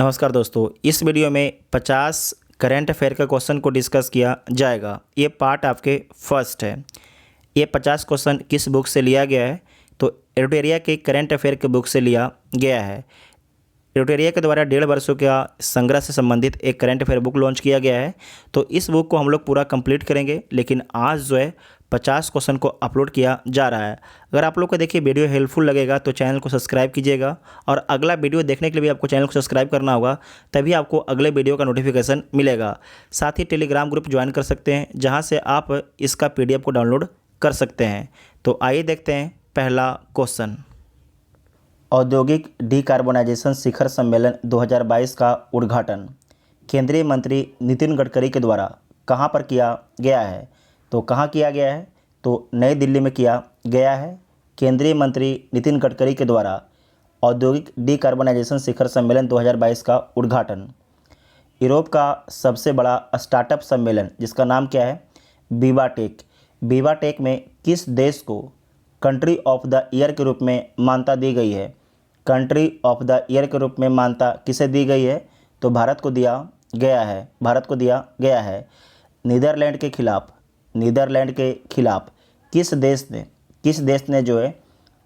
नमस्कार दोस्तों, इस वीडियो में 50 करंट अफेयर का क्वेश्चन को डिस्कस किया जाएगा। ये पार्ट आपके फर्स्ट है। ये 50 क्वेश्चन किस बुक से लिया गया है? तो एडुटेरिया के करंट अफेयर के बुक से लिया गया है। एडुटेरिया के द्वारा 1.5 वर्षों का संग्रह से संबंधित एक करंट अफेयर बुक लॉन्च किया गया है। तो इस बुक को हम लोग पूरा कंप्लीट करेंगे, लेकिन आज जो है 50 क्वेश्चन को अपलोड किया जा रहा है। अगर आप लोग को देखिए वीडियो हेल्पफुल लगेगा तो चैनल को सब्सक्राइब कीजिएगा, और अगला वीडियो देखने के लिए भी आपको चैनल को सब्सक्राइब करना होगा, तभी आपको अगले वीडियो का नोटिफिकेशन मिलेगा। साथ ही टेलीग्राम ग्रुप ज्वाइन कर सकते हैं, जहाँ से आप इसका PDF को डाउनलोड कर सकते हैं। तो आइए देखते हैं पहला क्वेश्चन। औद्योगिक डिकार्बोनाइजेशन शिखर सम्मेलन 2022 का उद्घाटन केंद्रीय मंत्री नितिन गडकरी के द्वारा कहाँ पर किया गया है? तो कहाँ किया गया है? तो नई दिल्ली में किया गया है। केंद्रीय मंत्री नितिन गडकरी के द्वारा औद्योगिक डिकार्बोनाइजेशन शिखर सम्मेलन 2022 का उद्घाटन। यूरोप का सबसे बड़ा स्टार्टअप सम्मेलन, जिसका नाम क्या है? विवाटेक। विवाटेक में किस देश को कंट्री ऑफ द ईयर के रूप में मान्यता दी गई है? कंट्री ऑफ द ईयर के रूप में मान्यता किसे दी गई है? तो भारत को दिया गया है। भारत को दिया गया है। नीदरलैंड के खिलाफ किस देश ने जो है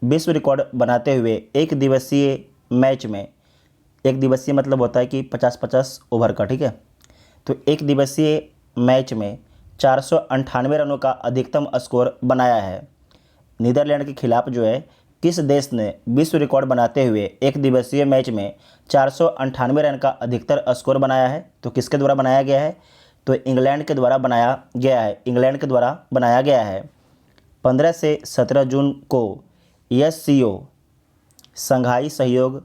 विश्व रिकॉर्ड बनाते हुए एक दिवसीय मैच में, एक दिवसीय मतलब होता है कि 50-50 ओवर का, ठीक है, तो एक दिवसीय मैच में 498 रनों का अधिकतम स्कोर बनाया है। नीदरलैंड के खिलाफ जो है किस देश ने विश्व रिकॉर्ड बनाते हुए एक दिवसीय मैच में 498 रन का अधिकतर स्कोर बनाया है? तो किसके द्वारा बनाया गया है? तो इंग्लैंड के द्वारा बनाया गया है। इंग्लैंड के द्वारा बनाया गया है। 15 से 17 जून को SCO संघाई सहयोग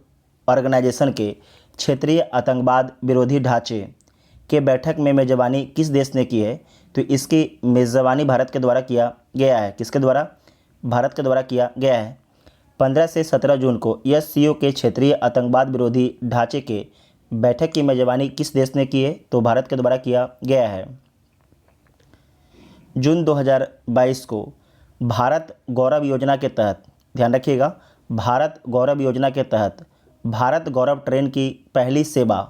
ऑर्गेनाइजेशन के क्षेत्रीय आतंकवाद विरोधी ढांचे के बैठक में मेजबानी किस देश ने की है? तो इसकी मेजबानी भारत के द्वारा किया गया है। किसके द्वारा? भारत के द्वारा किया गया है। 15 से 17 जून को SCO के क्षेत्रीय आतंकवाद विरोधी ढांचे के बैठक की मेजबानी किस देश ने की है? तो भारत के द्वारा किया गया है। जून 2022 को भारत गौरव योजना के तहत, ध्यान रखिएगा, भारत गौरव योजना के तहत भारत गौरव ट्रेन की पहली सेवा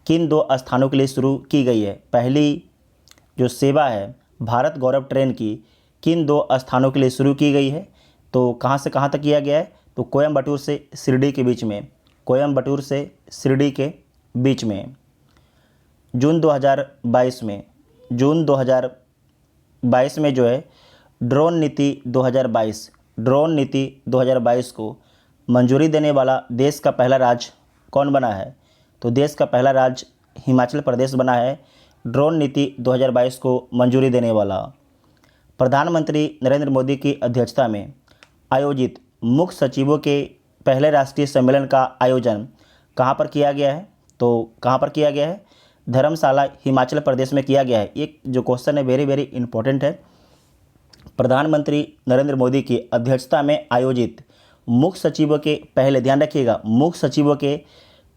किन 2 स्थानों के लिए शुरू की गई है? पहली जो सेवा है भारत गौरव ट्रेन की किन 2 स्थानों के लिए शुरू की गई है? तो कहाँ से कहाँ तक किया गया है? तो कोयम्बटूर से शिरडी के बीच में, कोयम्बटूर से शिरडी के बीच में। जून 2022 में जो है ड्रोन नीति 2022 को मंजूरी देने वाला देश का पहला राज्य कौन बना है? तो देश का पहला राज्य हिमाचल प्रदेश बना है ड्रोन नीति 2022 को मंजूरी देने वाला। प्रधानमंत्री नरेंद्र मोदी की अध्यक्षता में आयोजित मुख्य सचिवों के पहले राष्ट्रीय सम्मेलन का आयोजन कहाँ पर किया गया है? तो कहाँ पर किया गया है? धर्मशाला, हिमाचल प्रदेश में किया गया है। ये जो क्वेश्चन है वेरी वेरी इंपॉर्टेंट है। प्रधानमंत्री नरेंद्र मोदी की अध्यक्षता में आयोजित मुख्य सचिवों के पहले, ध्यान रखिएगा, मुख्य सचिवों के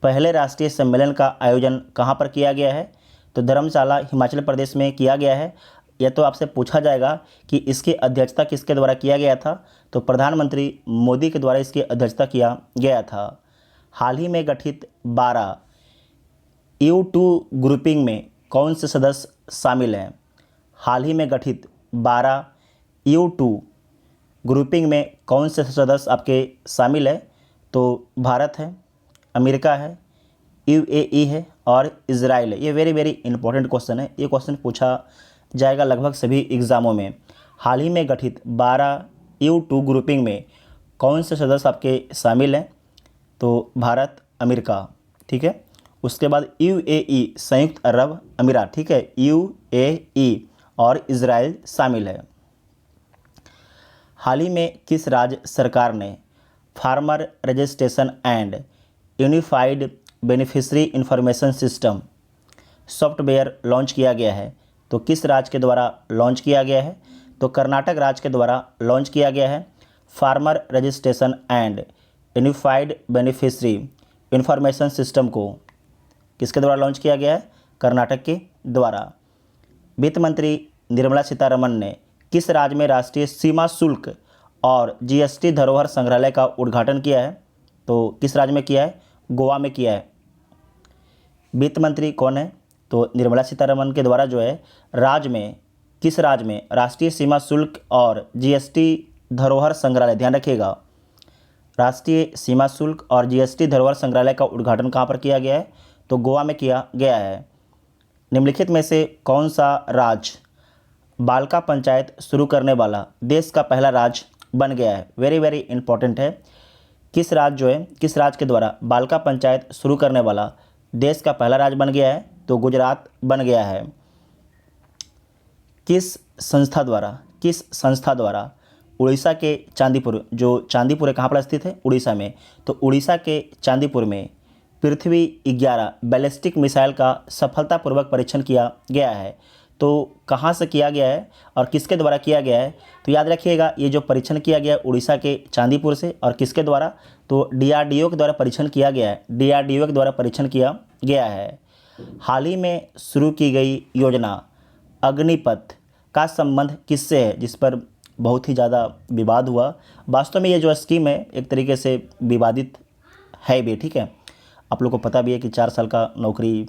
पहले राष्ट्रीय सम्मेलन का आयोजन कहाँ पर किया गया है? तो धर्मशाला, हिमाचल प्रदेश में किया गया है। यह तो आपसे पूछा जाएगा कि इसकी अध्यक्षता किसके द्वारा किया गया था? तो प्रधानमंत्री मोदी के द्वारा इसकी अध्यक्षता किया गया था। हाल ही में गठित 12 EU2 ग्रुपिंग में कौन से सदस्य शामिल हैं? हाल ही में गठित 12 EU2 ग्रुपिंग में कौन से सदस्य आपके शामिल है? तो भारत है, अमेरिका है, UAE है और इजराइल है। ये वेरी वेरी इंपॉर्टेंट क्वेश्चन है। ये क्वेश्चन पूछा जाएगा लगभग सभी एग्ज़ामों में। हाल ही में गठित 12 EU2 ग्रुपिंग में कौन से सदस्य आपके शामिल हैं? तो भारत, अमेरिका, ठीक है। उसके बाद UAE संयुक्त अरब अमीरात, ठीक है, UAE और इजराइल शामिल है। हाल ही में किस राज्य सरकार ने farmer registration and unified beneficiary information system software launch किया गया है? तो किस राज्य के द्वारा लॉन्च किया गया है? तो कर्नाटक राज्य के द्वारा लॉन्च किया गया है। Farmer registration and unified beneficiary information system को किसके द्वारा लॉन्च किया गया है? कर्नाटक के द्वारा। वित्त मंत्री निर्मला सीतारमण ने किस राज्य में राष्ट्रीय सीमा शुल्क और GST धरोहर संग्रहालय का उद्घाटन किया है? तो किस राज्य में किया है? गोवा में किया है। वित्त मंत्री कौन है? तो निर्मला सीतारमण के द्वारा जो है राज्य में, किस राज्य में राष्ट्रीय सीमा शुल्क और जीएसटी धरोहर संग्रहालय, ध्यान रखिएगा, राष्ट्रीय सीमा शुल्क और जीएसटी धरोहर संग्रहालय का उद्घाटन कहाँ पर किया गया है? तो गोवा में किया गया है। निम्नलिखित में से कौन सा राज्य बालिका पंचायत शुरू करने वाला देश का पहला राज्य बन गया है? वेरी वेरी इंपॉर्टेंट है। किस राज्य के द्वारा बालिका पंचायत शुरू करने वाला देश का पहला राज्य बन गया है? तो गुजरात बन गया है। किस संस्था द्वारा उड़ीसा के चांदीपुर, जो चांदीपुर है कहाँ पर स्थित है? उड़ीसा में। तो उड़ीसा के चांदीपुर में पृथ्वी 11 बैलिस्टिक मिसाइल का सफलतापूर्वक परीक्षण किया गया है। तो कहाँ से किया गया है और किसके द्वारा किया गया है? तो याद रखिएगा, ये जो परीक्षण किया गया है उड़ीसा के चांदीपुर से, और किसके द्वारा? तो डीआरडीओ के द्वारा परीक्षण किया गया है। डीआरडीओ के द्वारा परीक्षण किया गया है। हाल ही में शुरू की गई योजना अग्निपथ का संबंध किससे है? जिस पर बहुत ही ज़्यादा विवाद हुआ। वास्तव में ये जो स्कीम है एक तरीके से विवादित है भी, ठीक है। आप लोग को पता भी है कि 4 साल का नौकरी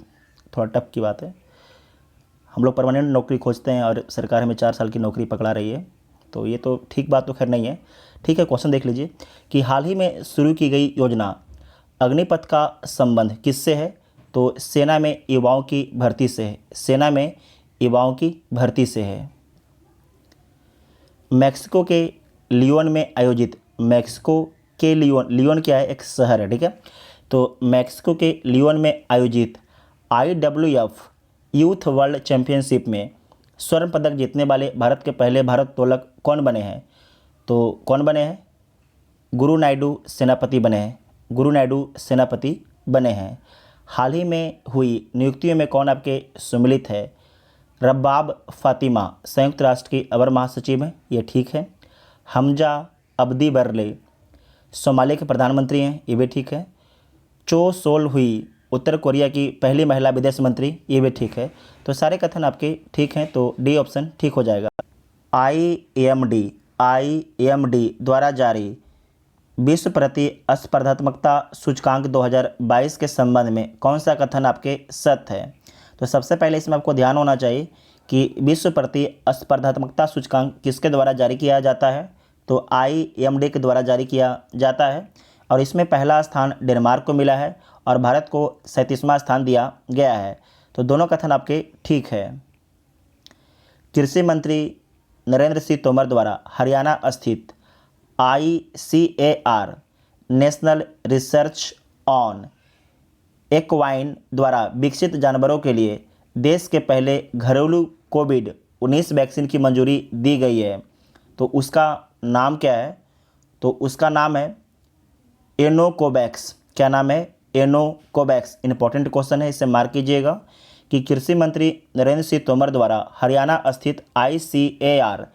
थोड़ा टफ की बात है। हम लोग परमानेंट नौकरी खोजते हैं और सरकार हमें 4 साल की नौकरी पकड़ा रही है, तो ये तो ठीक बात तो खैर नहीं है। ठीक है, क्वेश्चन देख लीजिए कि हाल ही में शुरू की गई योजना अग्निपथ का संबंध किससे है? तो सेना में युवाओं की भर्ती से है। सेना में युवाओं की भर्ती से है। मैक्सिको के लियोन में आयोजित, मैक्सिको के लियोन क्या है? एक शहर है, ठीक है। तो मैक्सिको के लियोन में आयोजित IWF यूथ वर्ल्ड चैंपियनशिप में स्वर्ण पदक जीतने वाले भारत के पहले भारोत्तोलक कौन बने हैं? तो कौन बने हैं? गुरु नायडू सेनापति बने हैं। गुरु नायडू सेनापति बने हैं। हाल ही में हुई नियुक्तियों में कौन आपके सम्मिलित है? रब्बाब फातिमा संयुक्त राष्ट्र की अवर महासचिव हैं, ये ठीक है। हमजा अब्दी बर्ले सोमालिया के प्रधानमंत्री हैं, ये भी ठीक है। चो सोल हुई उत्तर कोरिया की पहली महिला विदेश मंत्री, ये भी ठीक है। तो सारे कथन आपके ठीक हैं, तो डी ऑप्शन ठीक हो जाएगा। IAMD द्वारा जारी विश्व प्रतिस्पर्धात्मकता सूचकांक 2022 के संबंध में कौन सा कथन आपके सत्य है? तो सबसे पहले इसमें आपको ध्यान होना चाहिए कि विश्व प्रतिस्पर्धात्मकता सूचकांक किसके द्वारा जारी किया जाता है? तो IAMD के द्वारा जारी किया जाता है, और इसमें पहला स्थान डेनमार्क को मिला है और भारत को 37वां स्थान दिया गया है। तो दोनों कथन आपके ठीक है। कृषि मंत्री नरेंद्र सिंह तोमर द्वारा हरियाणा स्थित ICAR national research on equine द्वारा विकसित जानवरों के लिए देश के पहले घरेलू कोविड-19 वैक्सीन की मंजूरी दी गई है। तो उसका नाम क्या है? तो उसका नाम है एनोकोवैक्स। क्या नाम है? एनोकोवैक्स। इंपॉर्टेंट क्वेश्चन है, इसे मार्क कीजिएगा कि कृषि मंत्री नरेंद्र सिंह तोमर द्वारा हरियाणा स्थित ICAR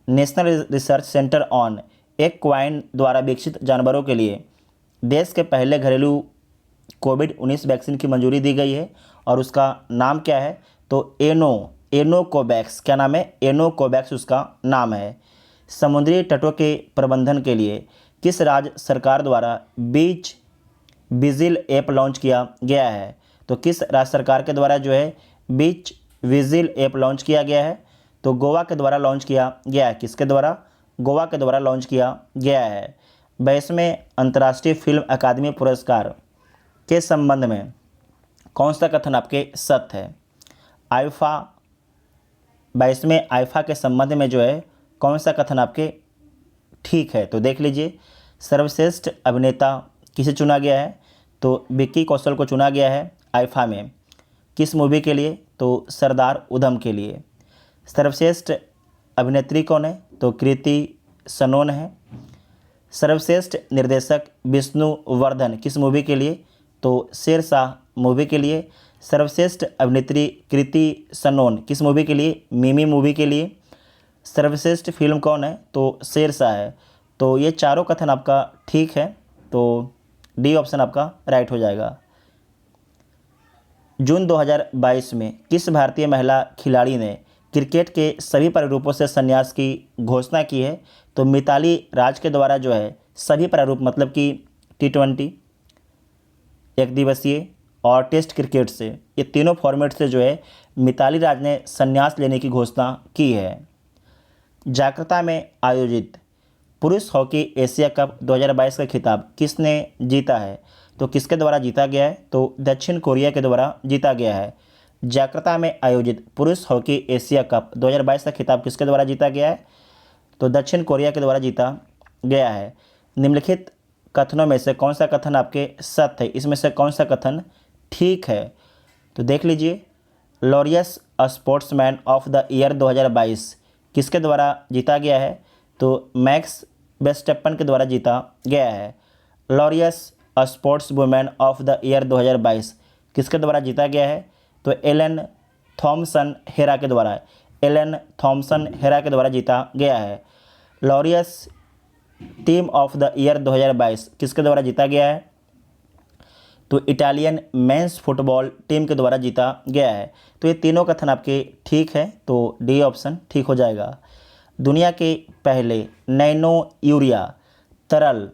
national research center on equine द्वारा विकसित जानवरों के लिए देश के पहले घरेलू कोविड-19 वैक्सीन की मंजूरी दी गई है, और उसका नाम क्या है? तो एनोकोवैक्स। क्या नाम है? एनोकोवैक्स उसका नाम है। समुद्री तटों के प्रबंधन के लिए किस राज्य सरकार द्वारा बीच विजिल ऐप लॉन्च किया गया है? तो किस राज्य सरकार के द्वारा जो है बीच विजिल ऐप लॉन्च किया गया है? तो गोवा के द्वारा लॉन्च किया गया है। किसके द्वारा? गोवा के द्वारा लॉन्च किया गया है। 22वें अंतर्राष्ट्रीय फिल्म अकादमी पुरस्कार के संबंध में कौन सा कथन आपके सत्य है? 22वें आईफा के संबंध में जो है कौन सा कथन आपके ठीक है? तो देख लीजिए, सर्वश्रेष्ठ अभिनेता किसे चुना गया है? तो विक्की कौशल को चुना गया है आईफा में। किस मूवी के लिए? तो सरदार उधम के लिए। सर्वश्रेष्ठ अभिनेत्री कौन है? तो कृति सनोन है। सर्वश्रेष्ठ निर्देशक विष्णुवर्धन किस मूवी के लिए? तो शेरशाह मूवी के लिए। सर्वश्रेष्ठ अभिनेत्री कृति सनोन किस मूवी के लिए? मिमी मूवी के लिए। सर्वश्रेष्ठ फिल्म कौन है? तो शेरशाह है। तो ये चारों कथन आपका ठीक है, तो डी ऑप्शन आपका राइट हो जाएगा। जून 2022 में किस भारतीय महिला खिलाड़ी ने क्रिकेट के सभी प्रारूपों से संन्यास की घोषणा की है? तो मिताली राज के द्वारा जो है सभी प्रारूप, मतलब कि T20, एक दिवसीय और टेस्ट क्रिकेट से, ये तीनों फॉर्मेट से जो है मिताली राज ने संन्यास लेने की घोषणा की है। जाकार्ता में आयोजित पुरुष हॉकी एशिया कप 2022 का खिताब किसने जीता है? तो किसके द्वारा जीता गया है? तो दक्षिण कोरिया के द्वारा जीता गया है। जाकार्ता में आयोजित पुरुष हॉकी एशिया कप 2022 का खिताब किसके द्वारा जीता गया है? तो दक्षिण कोरिया के द्वारा जीता गया है। निम्नलिखित कथनों में से कौन सा कथन आपके सत्य है? इसमें से कौन सा कथन ठीक है? तो देख लीजिए, Laureus sportsman of the year 2022 किसके द्वारा जीता गया है? तो मैक्स वेस्टैपन के द्वारा जीता गया है। Laureus sports women of the year 2022 किसके द्वारा जीता गया है? तो एलन थॉमसन हेरा के द्वारा, एलन थॉमसन हेरा के द्वारा जीता गया है। Laureus team of the year 2022 किसके द्वारा जीता गया है? तो इटालियन मेंस फुटबॉल टीम के द्वारा जीता गया है। तो ये तीनों कथन आपके ठीक है, तो डी ऑप्शन ठीक हो जाएगा। दुनिया के पहले नैनो यूरिया तरल,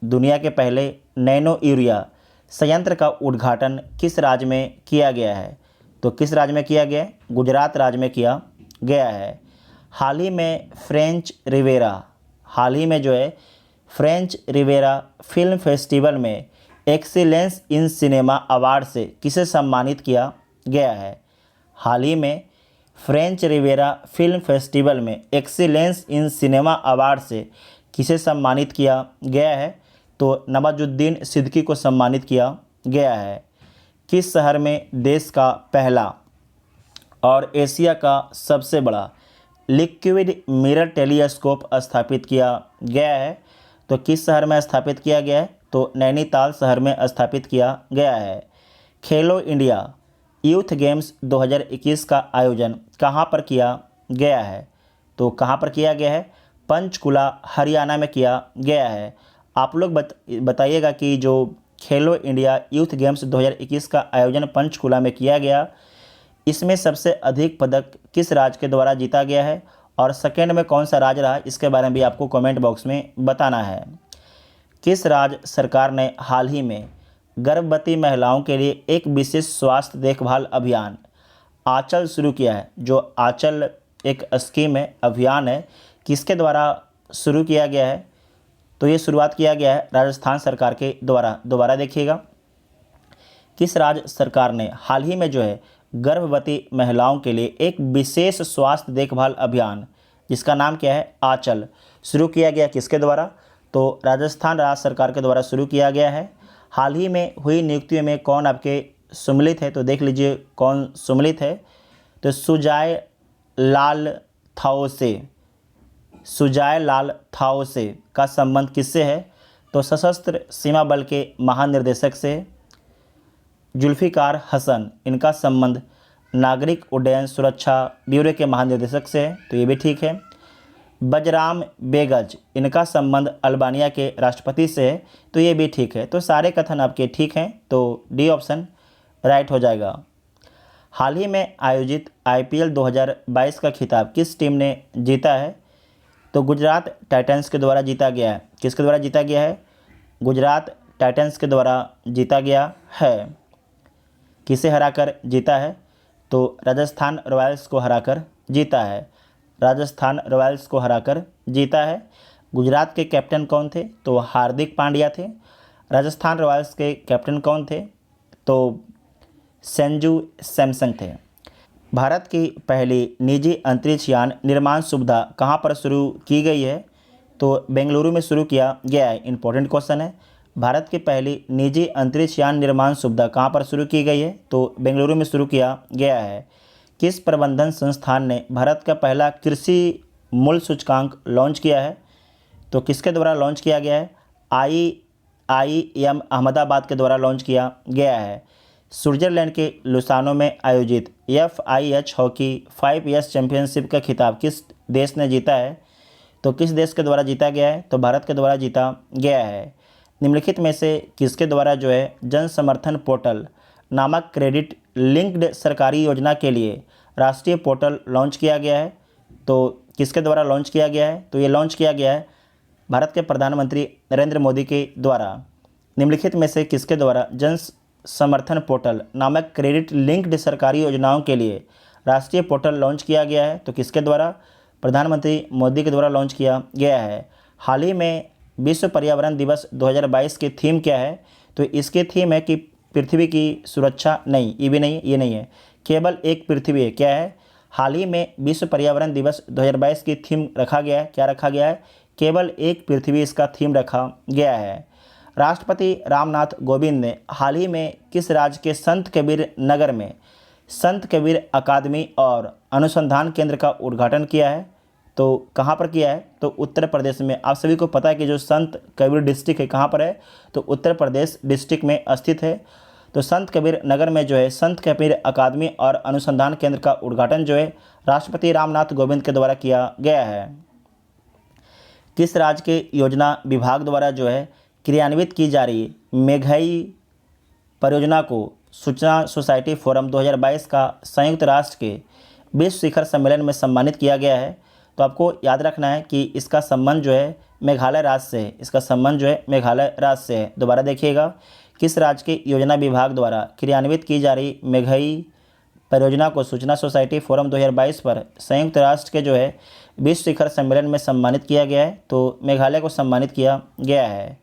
दुनिया के पहले नैनो यूरिया संयंत्र का उद्घाटन किस राज्य में किया गया है? तो किस राज्य में किया गया है? गुजरात राज्य में किया गया है। हाल ही में फ्रेंच रिवेरा, हाल ही में जो है फ्रेंच रिवेरा फिल्म फेस्टिवल में एक्सीलेंस इन सिनेमा अवार्ड से किसे सम्मानित किया गया है? हाल ही में फ्रेंच रिवेरा फिल्म फेस्टिवल में एक्सीलेंस इन सिनेमा अवार्ड से किसे सम्मानित किया गया है? तो नवाजुद्दीन सिद्दीकी को सम्मानित किया गया है। किस शहर में देश का पहला और एशिया का सबसे बड़ा लिक्विड मिरर टेलीस्कोप स्थापित किया गया है? तो किस शहर में स्थापित किया गया है? तो नैनीताल शहर में स्थापित किया गया है। खेलो इंडिया यूथ गेम्स 2021 का आयोजन कहाँ पर किया गया है? तो कहाँ पर किया गया है? पंचकुला हरियाणा में किया गया है। आप लोग बताइएगा कि जो खेलो इंडिया यूथ गेम्स 2021 का आयोजन पंचकुला में किया गया, इसमें सबसे अधिक पदक किस राज्य के द्वारा जीता गया है और सेकेंड में कौन सा राज्य रहा, इसके बारे में भी आपको कमेंट बॉक्स में बताना है। किस राज्य सरकार ने हाल ही में गर्भवती महिलाओं के लिए एक विशेष स्वास्थ्य देखभाल अभियान आंचल शुरू किया है? जो आंचल एक स्कीम है, अभियान है, किसके द्वारा शुरू किया गया है? तो ये शुरुआत किया गया है राजस्थान सरकार के द्वारा। दोबारा देखिएगा, किस राज्य सरकार ने हाल ही में जो है गर्भवती महिलाओं के लिए एक विशेष स्वास्थ्य देखभाल अभियान, जिसका नाम क्या है? आंचल, शुरू किया गया किसके द्वारा? तो राजस्थान राज्य सरकार के द्वारा शुरू किया गया है। हाल ही में हुई नियुक्तियों में कौन आपके सम्मिलित है? तो देख लीजिए कौन सम्मिलित है। तो सुजाय लाल थाओसे, सुजाय लाल थाओसे का संबंध किससे है? तो सशस्त्र सीमा बल के महानिर्देशक से। जुल्फिकार हसन, इनका संबंध नागरिक उड्डयन सुरक्षा ब्यूरो के महानिदेशक से है, तो ये भी ठीक है। बजराम बेगज, इनका संबंध अल्बानिया के राष्ट्रपति से है, तो ये भी ठीक है। तो सारे कथन आपके ठीक हैं, तो डी ऑप्शन राइट हो जाएगा। हाल ही में आयोजित IPL 2022 का खिताब किस टीम ने जीता है? तो गुजरात टाइटंस के द्वारा जीता गया है। किसके द्वारा जीता गया है? गुजरात टाइटंस के द्वारा जीता गया है। किसे हराकर जीता है? तो राजस्थान रॉयल्स को हराकर जीता है। राजस्थान रॉयल्स को हराकर जीता है। गुजरात के कैप्टन कौन थे? तो हार्दिक पांड्या थे। राजस्थान रॉयल्स के कैप्टन कौन थे? तो संजू सैमसन थे। भारत की पहली निजी अंतरिक्ष यान निर्माण सुविधा कहाँ पर शुरू की गई है? तो बेंगलुरु में शुरू किया गया है। इंपॉर्टेंट क्वेश्चन है। भारत की पहली निजी अंतरिक्ष यान निर्माण सुविधा कहाँ पर शुरू की गई है? तो बेंगलुरु में शुरू किया गया है। किस प्रबंधन संस्थान ने भारत का पहला कृषि मूल्य सूचकांक लॉन्च किया है? तो किसके द्वारा लॉन्च किया गया है? IIM अहमदाबाद के द्वारा लॉन्च किया गया है। स्विट्जरलैंड के लुसानो में आयोजित FIH हॉकी 5S चैंपियनशिप का खिताब किस देश ने जीता है? तो किस देश के द्वारा जीता गया है? तो भारत के द्वारा जीता गया है। निम्नलिखित में से किसके द्वारा जो है जन समर्थन पोर्टल नामक क्रेडिट लिंक्ड सरकारी योजना के लिए राष्ट्रीय पोर्टल लॉन्च किया गया है? तो किसके द्वारा लॉन्च किया गया है? तो ये लॉन्च किया गया है भारत के प्रधानमंत्री नरेंद्र मोदी के द्वारा। निम्नलिखित में से किसके द्वारा जन समर्थन पोर्टल नामक क्रेडिट लिंक्ड सरकारी योजनाओं के लिए राष्ट्रीय पोर्टल लॉन्च किया गया है। तो किसके द्वारा? प्रधानमंत्री मोदी के द्वारा लॉन्च किया गया है। हाल ही में विश्व पर्यावरण दिवस 2022 की थीम क्या है? तो इसकी थीम है कि पृथ्वी की सुरक्षा नहीं, ये भी नहीं, ये नहीं है, केवल एक पृथ्वी है। क्या है? हाल ही में विश्व पर्यावरण दिवस 2022 की थीम रखा गया है। क्या रखा गया है? केवल एक पृथ्वी इसका थीम रखा गया है। राष्ट्रपति रामनाथ कोविंद ने हाल ही में किस राज्य के संत कबीर नगर में संत कबीर अकादमी और अनुसंधान केंद्र का उद्घाटन किया है? तो कहाँ पर किया है? तो उत्तर प्रदेश में। आप सभी को पता है कि जो संत कबीर डिस्ट्रिक्ट है कहाँ पर है? तो उत्तर प्रदेश डिस्ट्रिक्ट में स्थित है। तो संत कबीर नगर में जो है संत कबीर अकादमी और अनुसंधान केंद्र का उद्घाटन जो है राष्ट्रपति रामनाथ कोविंद के द्वारा किया गया है। किस राज्य के योजना विभाग द्वारा जो है क्रियान्वित की जा रही मेघई परियोजना को सूचना सोसाइटी फोरम 2022 का संयुक्त राष्ट्र के विश्व शिखर सम्मेलन में सम्मानित किया गया है? तो आपको याद रखना है कि इसका संबंध जो है मेघालय राज्य से है। इसका संबंध जो है मेघालय राज्य से है। दोबारा देखिएगा, किस राज्य के योजना विभाग द्वारा क्रियान्वित की जा रही मेघई परियोजना को सूचना सोसाइटी फोरम 2022 पर संयुक्त राष्ट्र के जो है विश्व शिखर सम्मेलन में सम्मानित किया गया है? तो मेघालय को सम्मानित किया गया है।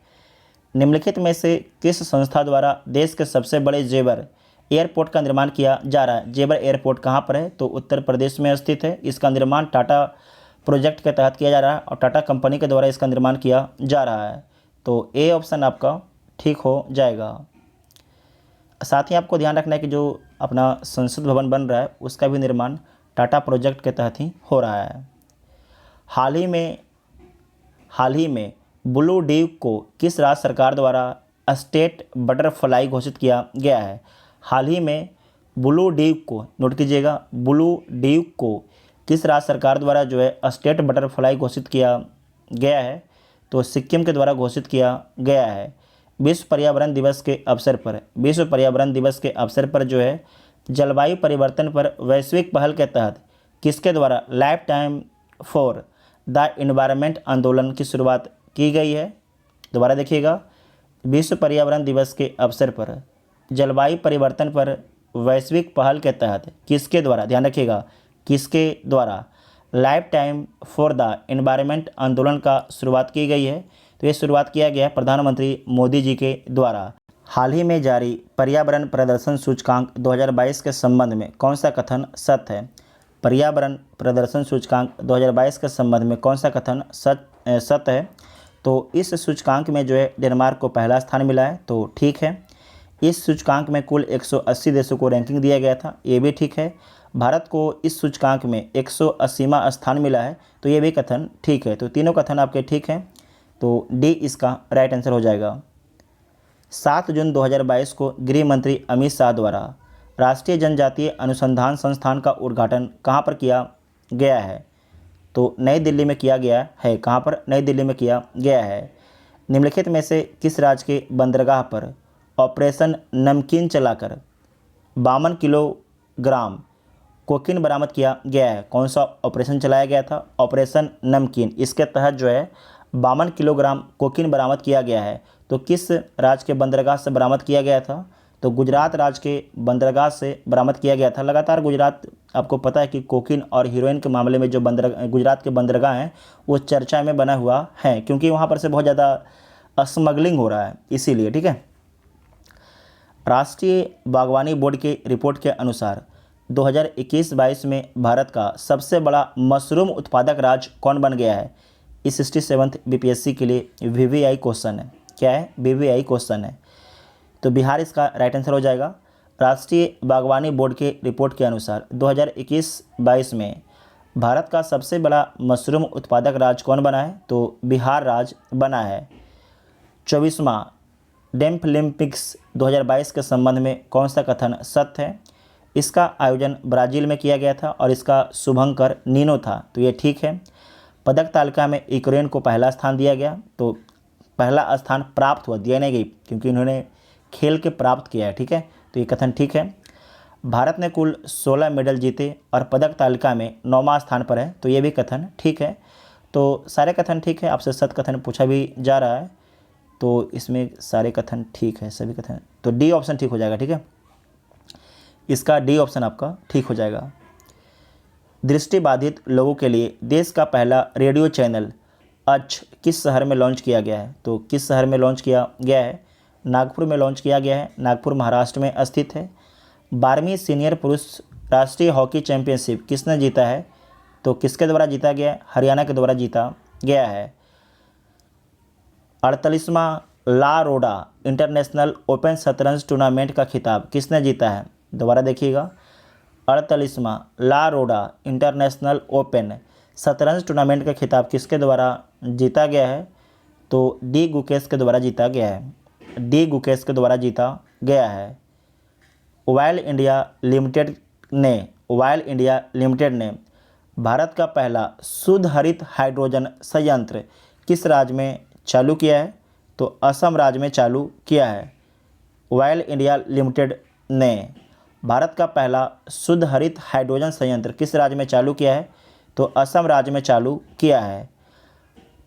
निम्नलिखित में से किस संस्था द्वारा देश के सबसे बड़े जेवर एयरपोर्ट का निर्माण किया जा रहा है? जेवर एयरपोर्ट कहाँ पर है? तो उत्तर प्रदेश में स्थित है। इसका निर्माण टाटा प्रोजेक्ट के तहत किया जा रहा है और टाटा कंपनी के द्वारा इसका निर्माण किया जा रहा है। तो ए ऑप्शन आपका ठीक हो जाएगा। साथ ही आपको ध्यान रखना है कि जो अपना संसद भवन बन रहा है उसका भी निर्माण टाटा प्रोजेक्ट के तहत ही हो रहा है। हाल ही में ब्लू ड्यूक को किस राज्य सरकार द्वारा स्टेट बटरफ्लाई घोषित किया गया है? हाल ही में ब्लू ड्यूक को, नोट कीजिएगा, ब्लू ड्यूक को किस राज्य सरकार द्वारा जो है स्टेट बटरफ्लाई घोषित किया गया है? तो सिक्किम के द्वारा घोषित किया गया है। विश्व पर्यावरण दिवस के अवसर पर जो है जलवायु परिवर्तन पर वैश्विक पहल के तहत किसके द्वारा life time for the environment आंदोलन की शुरुआत की गई है? दोबारा देखिएगा, विश्व पर्यावरण दिवस के अवसर पर जलवायु परिवर्तन पर वैश्विक पहल के तहत किसके द्वारा, ध्यान रखिएगा, किसके द्वारा life time for the environment आंदोलन का शुरुआत की गई है? तो ये शुरुआत किया गया है प्रधानमंत्री मोदी जी के द्वारा। हाल ही में जारी पर्यावरण प्रदर्शन सूचकांक 2022 के संबंध में कौन सा कथन सत्य है? पर्यावरण प्रदर्शन सूचकांक 2022 के संबंध में कौन सा कथन सत्य है? तो इस सूचकांक में जो है डेनमार्क को पहला स्थान मिला है, तो ठीक है। इस सूचकांक में कुल 180 देशों को रैंकिंग दिया गया था, ये भी ठीक है। भारत को इस सूचकांक में 180वां स्थान मिला है, तो ये भी कथन ठीक है। तो तीनों कथन आपके ठीक हैं, तो डी इसका राइट आंसर हो जाएगा। 7 जून 2022 को गृह मंत्री अमित शाह द्वारा राष्ट्रीय जनजातीय अनुसंधान संस्थान का उद्घाटन कहाँ पर किया गया है? तो नई दिल्ली में किया गया है। कहाँ पर? नई दिल्ली में किया गया है। निम्नलिखित में से किस राज्य के बंदरगाह पर ऑपरेशन नमकीन चलाकर 52 किलोग्राम कोकीन बरामद किया गया है? कौन सा ऑपरेशन चलाया गया था? ऑपरेशन नमकीन। इसके तहत जो है 52 किलोग्राम कोकीन बरामद किया गया है। तो किस राज्य के बंदरगाह से बरामद किया गया था? तो गुजरात राज्य के बंदरगाह से बरामद किया गया था। लगातार गुजरात, आपको पता है कि कोकीन और हीरोइन के मामले में जो गुजरात के बंदरगाह हैं वो चर्चा में बना हुआ है, क्योंकि वहाँ पर से बहुत ज़्यादा स्मगलिंग हो रहा है, इसीलिए। ठीक है। राष्ट्रीय बागवानी बोर्ड की रिपोर्ट के अनुसार 2021-22 में भारत का सबसे बड़ा मशरूम उत्पादक राज्य कौन बन गया है? इस 67th बीपीएससी के लिए वीवीआई क्वेश्चन है। क्या है? वीवीआई क्वेश्चन है। तो बिहार इसका राइट आंसर हो जाएगा। राष्ट्रीय बागवानी बोर्ड के रिपोर्ट के अनुसार 2021-22 में भारत का सबसे बड़ा मशरूम उत्पादक राज्य कौन बना है? तो बिहार राज्य बना है। 24वां डेफलिम्पिक्स 2022 के संबंध में कौन सा कथन सत्य है? इसका आयोजन ब्राज़ील में किया गया था और इसका शुभंकर नीनो था, तो ये ठीक है। पदक तालिका में यूक्रेन को पहला स्थान दिया गया, तो पहला स्थान प्राप्त हुआ, दिया नहीं गई, क्योंकि इन्होंने खेल के प्राप्त किया है। ठीक है, तो ये कथन ठीक है। भारत ने कुल 16 मेडल जीते और पदक तालिका में 9वां स्थान पर है, तो ये भी कथन ठीक है। तो सारे कथन ठीक है। आपसे सत्य कथन पूछा भी जा रहा है। तो इसमें सारे कथन ठीक है, सभी कथन, तो डी ऑप्शन ठीक हो जाएगा। ठीक है, इसका डी ऑप्शन आपका ठीक हो जाएगा। दृष्टिबाधित लोगों के लिए देश का पहला रेडियो चैनल अच किस शहर में लॉन्च किया गया है? तो किस शहर में लॉन्च किया गया है? नागपुर में लॉन्च किया गया है। नागपुर महाराष्ट्र में स्थित है। 12वीं सीनियर पुरुष राष्ट्रीय हॉकी चैंपियनशिप किसने जीता है? तो किसके द्वारा जीता गया है? हरियाणा के द्वारा जीता गया है। 48वां ला रोडा इंटरनेशनल ओपन शतरंज टूर्नामेंट का खिताब किसने जीता है? दोबारा देखिएगा, 48वां ला रोडा इंटरनेशनल ओपन शतरंज टूर्नामेंट का खिताब किसके द्वारा जीता गया है? तो डी गुकेश के द्वारा जीता गया है। डी गुकेश के द्वारा जीता गया है। ऑयल इंडिया लिमिटेड ने भारत का पहला शुद्ध हरित हाइड्रोजन संयंत्र किस राज्य में चालू किया है? तो असम राज्य में चालू किया है। ऑयल इंडिया लिमिटेड ने भारत का पहला शुद्ध हरित हाइड्रोजन संयंत्र किस राज्य में चालू किया है? तो असम राज्य में चालू किया है।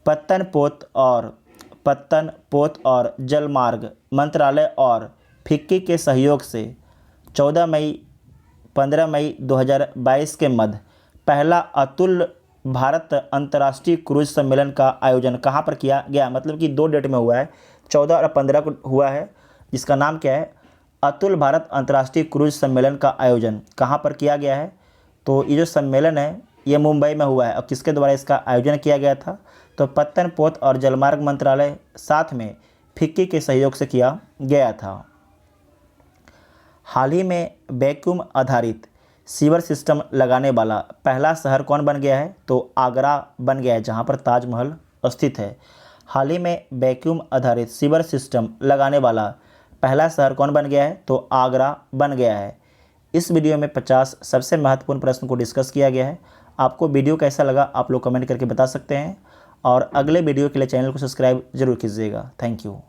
पत्तन पोत और जलमार्ग मंत्रालय और फिक्की के सहयोग से 15 मई 2022 के मध्य पहला अतुल भारत अंतर्राष्ट्रीय क्रूज सम्मेलन का आयोजन कहाँ पर किया गया? मतलब कि 2 डेट में हुआ है, 14 और 15 को हुआ है, जिसका नाम क्या है? अतुल भारत अंतर्राष्ट्रीय क्रूज सम्मेलन का आयोजन कहाँ पर किया गया है? तो ये जो सम्मेलन है ये मुंबई में हुआ है। और किसके द्वारा इसका आयोजन किया गया था? तो पत्तन पोत और जलमार्ग मंत्रालय साथ में फिक्की के सहयोग से किया गया था। हाल ही में वैक्यूम आधारित सीवर सिस्टम लगाने वाला पहला शहर कौन बन गया है? तो आगरा बन गया है, जहां पर ताजमहल स्थित है। हाल ही में वैक्यूम आधारित सीवर सिस्टम लगाने वाला पहला शहर कौन बन गया है? तो आगरा बन गया है। इस वीडियो में 50 सबसे महत्वपूर्ण प्रश्न को डिस्कस किया गया है। आपको वीडियो कैसा लगा आप लोग कमेंट करके बता सकते हैं, और अगले वीडियो के लिए चैनल को सब्सक्राइब जरूर कीजिएगा। Thank you.